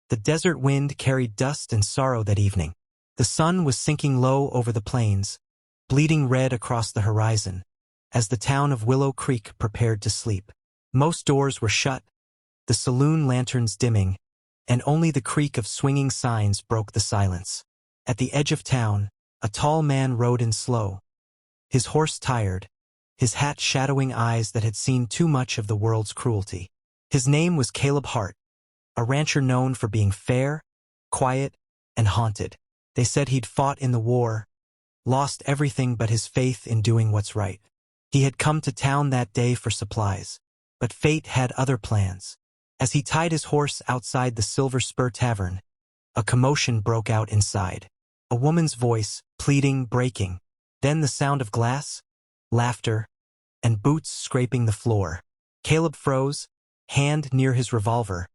The desert wind carried dust and sorrow that evening. The sun was sinking low over the plains, bleeding red across the horizon, as the town of Willow Creek prepared to sleep. Most doors were shut, the saloon lanterns dimming, and only the creak of swinging signs broke the silence. At the edge of town, a tall man rode in slow, his horse tired, his hat shadowing eyes that had seen too much of the world's cruelty. His name was Caleb Hart, a rancher known for being fair, quiet, and haunted. They said he'd fought in the war, lost everything but his faith in doing what's right. He had come to town that day for supplies, but fate had other plans. As he tied his horse outside the Silver Spur Tavern, a commotion broke out inside. A woman's voice, pleading, breaking. Then the sound of glass, laughter, and boots scraping the floor. Caleb froze, hand near his revolver,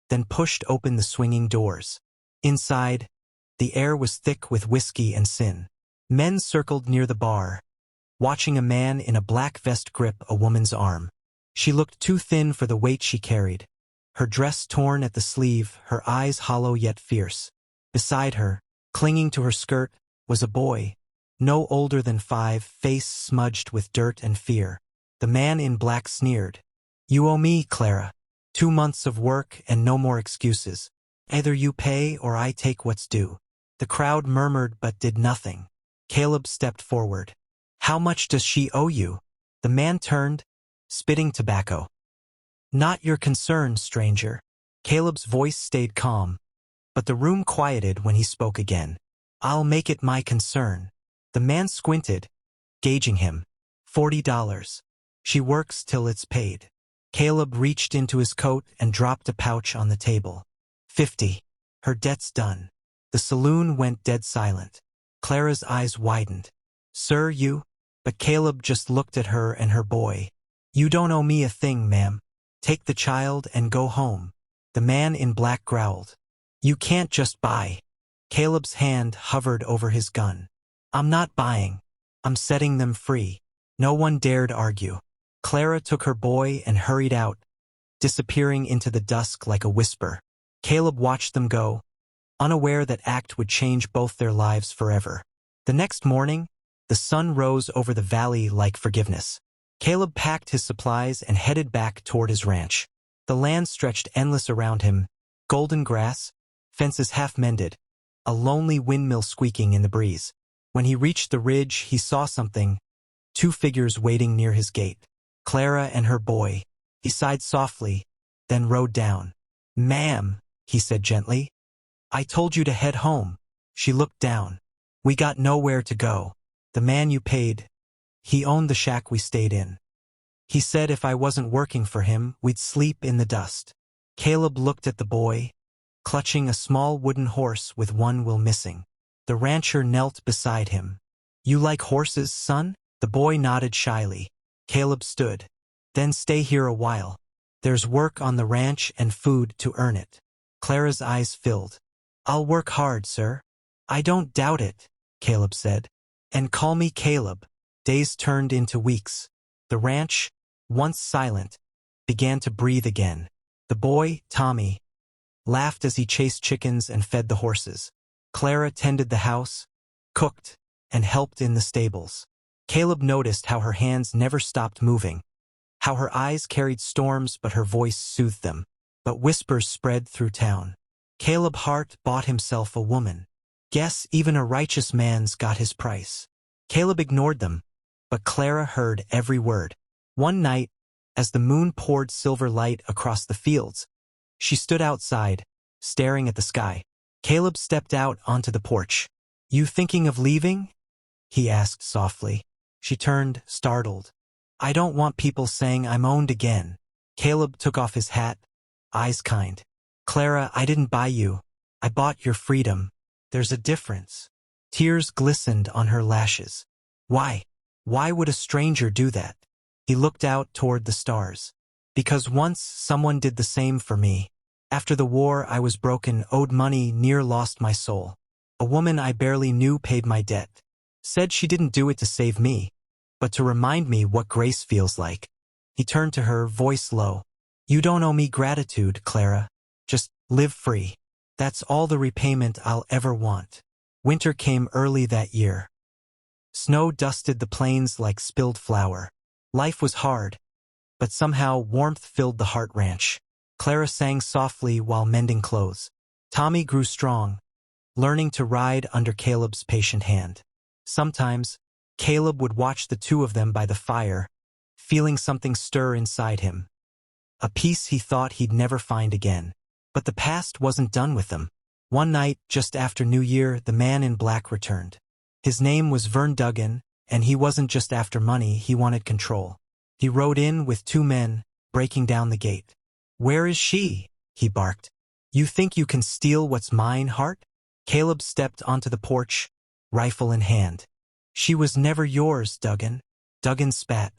then pushed open the swinging doors. Inside, the air was thick with whiskey and sin. Men circled near the bar, watching a man in a black vest grip a woman's arm. She looked too thin for the weight she carried, her dress torn at the sleeve, her eyes hollow yet fierce. Beside her, clinging to her skirt, was a boy, no older than 5, face smudged with dirt and fear. The man in black sneered. "You owe me, Clara. 2 months of work and no more excuses. Either you pay or I take what's due." The crowd murmured but did nothing. Caleb stepped forward. "How much does she owe you?" The man turned, spitting tobacco. "Not your concern, stranger." Caleb's voice stayed calm, but the room quieted when he spoke again. "I'll make it my concern." The man squinted, gauging him. $40. She works till it's paid. Caleb reached into his coat and dropped a pouch on the table. 50. Her debt's done. The saloon went dead silent. Clara's eyes widened. "Sir, you?" But Caleb just looked at her and her boy. "You don't owe me a thing, ma'am. Take the child and go home." The man in black growled. "You can't just buy." Caleb's hand hovered over his gun. "I'm not buying. I'm setting them free." No one dared argue. Clara took her boy and hurried out, disappearing into the dusk like a whisper. Caleb watched them go, unaware that act would change both their lives forever. The next morning, the sun rose over the valley like forgiveness. Caleb packed his supplies and headed back toward his ranch. The land stretched endless around him, golden grass, fences half-mended, a lonely windmill squeaking in the breeze. When he reached the ridge, he saw something, 2 figures waiting near his gate. Clara and her boy. He sighed softly, then rode down. "Ma'am," he said gently, "I told you to head home." She looked down. "We got nowhere to go. The man you paid, he owned the shack we stayed in. He said if I wasn't working for him, we'd sleep in the dust." Caleb looked at the boy, clutching a small wooden horse with one wheel missing. The rancher knelt beside him. "You like horses, son?" The boy nodded shyly. Caleb stood. "Then stay here a while. There's work on the ranch and food to earn it." Clara's eyes filled. "I'll work hard, sir." "I don't doubt it," Caleb said. "And call me Caleb." Days turned into weeks. The ranch, once silent, began to breathe again. The boy, Tommy, laughed as he chased chickens and fed the horses. Clara tended the house, cooked, and helped in the stables. Caleb noticed how her hands never stopped moving, how her eyes carried storms but her voice soothed them. But whispers spread through town. Caleb Hart bought himself a woman. Guess even a righteous man's got his price. Caleb ignored them, but Clara heard every word. One night, as the moon poured silver light across the fields, she stood outside, staring at the sky. Caleb stepped out onto the porch. "You thinking of leaving?" he asked softly. She turned, startled. "I don't want people saying I'm owned again." Caleb took off his hat, eyes kind. "Clara, I didn't buy you. I bought your freedom. There's a difference." Tears glistened on her lashes. "Why? Why would a stranger do that?" He looked out toward the stars. "Because once someone did the same for me. After the war, I was broken, owed money, near lost my soul. A woman I barely knew paid my debt. Said she didn't do it to save me, but to remind me what grace feels like." He turned to her, voice low. "You don't owe me gratitude, Clara. Just live free." That's all the repayment I'll ever want. Winter came early that year. Snow dusted the plains like spilled flour. Life was hard, but somehow warmth filled the Hart Ranch. Clara sang softly while mending clothes. Tommy grew strong, learning to ride under Caleb's patient hand. Sometimes, Caleb would watch the two of them by the fire, feeling something stir inside him. A peace he thought he'd never find again. But the past wasn't done with them. One night, just after New Year, the man in black returned. His name was Vern Duggan, and he wasn't just after money, he wanted control. He rode in with two men, breaking down the gate. "Where is she?" he barked. "You think you can steal what's mine, Hart?" Caleb stepped onto the porch, rifle in hand. "She was never yours, Duggan." Duggan spat.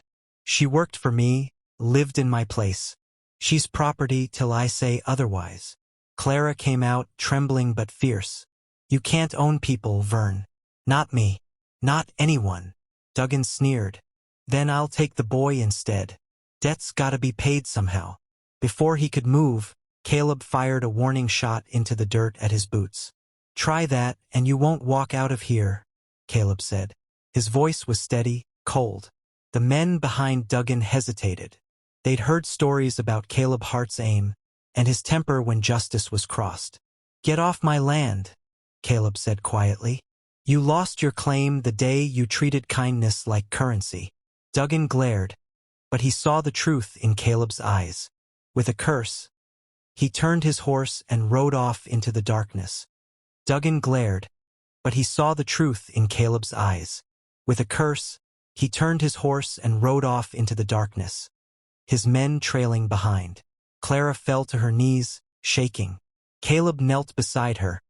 "She worked for me, lived in my place. She's property till I say otherwise." Clara came out, trembling but fierce. "You can't own people, Vern. Not me. Not anyone." Duggan sneered. "Then I'll take the boy instead. Debt's gotta be paid somehow." Before he could move, Caleb fired a warning shot into the dirt at his boots. "Try that, and you won't walk out of here," Caleb said. His voice was steady, cold. The men behind Duggan hesitated. They'd heard stories about Caleb Hart's aim, and his temper when justice was crossed. "Get off my land," Caleb said quietly. "You lost your claim the day you treated kindness like currency." Duggan glared, but he saw the truth in Caleb's eyes. With a curse, he turned his horse and rode off into the darkness. Duggan glared, but he saw the truth in Caleb's eyes. With a curse, he turned his horse and rode off into the darkness, his men trailing behind. Clara fell to her knees, shaking. Caleb knelt beside her,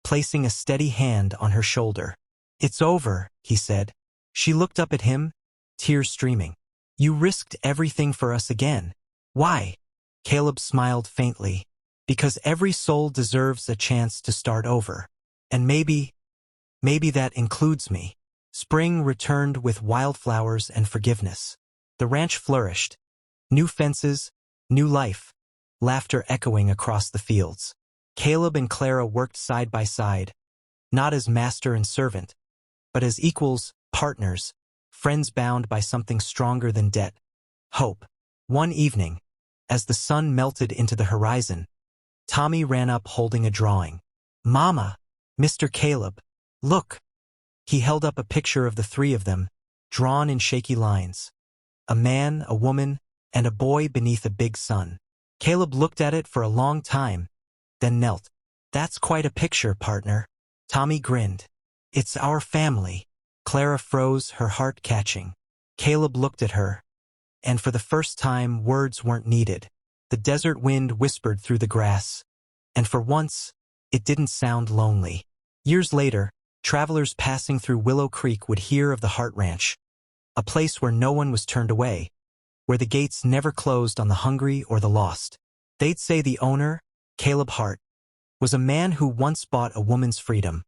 placing a steady hand on her shoulder. "It's over," he said. She looked up at him, tears streaming. "You risked everything for us again. Why?" Caleb smiled faintly. "Because every soul deserves a chance to start over. And maybe that includes me." Spring returned with wildflowers and forgiveness. The ranch flourished. New fences, new life, laughter echoing across the fields. Caleb and Clara worked side by side, not as master and servant, but as equals, partners, friends bound by something stronger than debt, hope. One evening, as the sun melted into the horizon, Tommy ran up holding a drawing. "Mama, Mr. Caleb, look." He held up a picture of the three of them, drawn in shaky lines. A man, a woman, and a boy beneath a big sun. Caleb looked at it for a long time, then knelt. "That's quite a picture, partner." Tommy grinned. "It's our family." Clara froze, her heart catching. Caleb looked at her, and for the first time words weren't needed. The desert wind whispered through the grass, and for once, it didn't sound lonely. Years later, travelers passing through Willow Creek would hear of the Hart Ranch, a place where no one was turned away, where the gates never closed on the hungry or the lost. They'd say the owner, Caleb Hart, was a man who once bought a woman's freedom.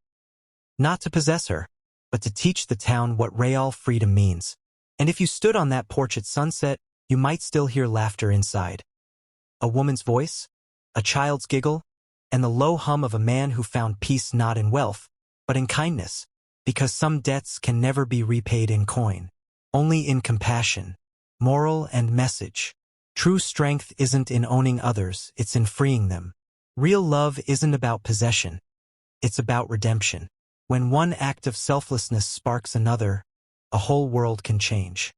Not to possess her, but to teach the town what real freedom means. And if you stood on that porch at sunset, you might still hear laughter inside. A woman's voice, a child's giggle, and the low hum of a man who found peace not in wealth, but in kindness, because some debts can never be repaid in coin, only in compassion, moral and message. True strength isn't in owning others, it's in freeing them. Real love isn't about possession, it's about redemption. When one act of selflessness sparks another, a whole world can change.